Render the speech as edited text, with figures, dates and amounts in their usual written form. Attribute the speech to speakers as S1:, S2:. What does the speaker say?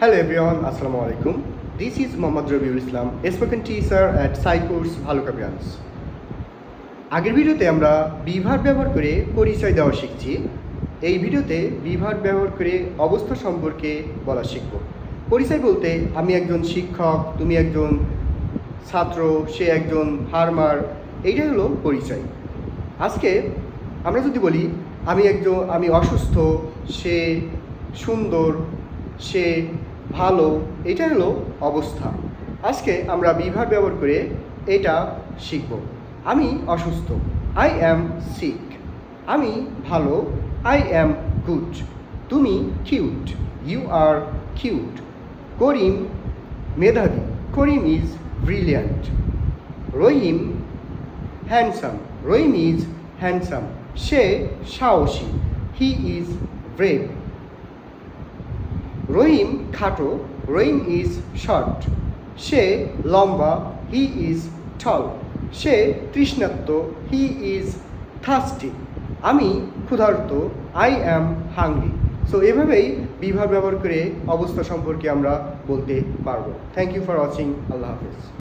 S1: Hello everyone, Assalamu alaikum. This is Mohammad Rabiul Islam, a spoken teacher at Cyprus Bhalukapians. আগের ভিডিওতে আমরা বিভার ব্যবহার করে পরিচয় দেওয়া শিখছি। এই ভিডিওতে বিভার ব্যবহার করে অবস্থা সম্পর্কে বলা শিখব। পরিচয় বলতে আমি একজন শিক্ষক, তুমি একজন ছাত্র, সে একজন ফার্মার, এইটাই হলো পরিচয়। আজকে আমরা যদি বলি আমি অসুস্থ, সে সুন্দর, সে ভালো, এটা হলো অবস্থা। আজকে আমরা বিভার ব্যবহার করে এটা শিখব। আমি অসুস্থ, আই অ্যাম সিক। আমি ভালো, আই অ্যাম গুড। তুমি cute, you are cute. Karim মেধাবী, Karim is brilliant. Rahim handsome, Rahim is handsome. সে সাহসী, হি ইজ ব্রেভ। রহিম খাটো, রহিম ইজ শর্ট। সে লম্বা, হি ইজ টল। সে তৃষ্ণার্ত, হি ইজ থার্স্টি। আমি ক্ষুধার্ত, আই অ্যাম হাংরি। সো এভাবেই বিভার ব্যবহার করে অবস্থা সম্পর্কে আমরা বলতে পারবো। Thank you for watching. আল্লাহ হাফিজ।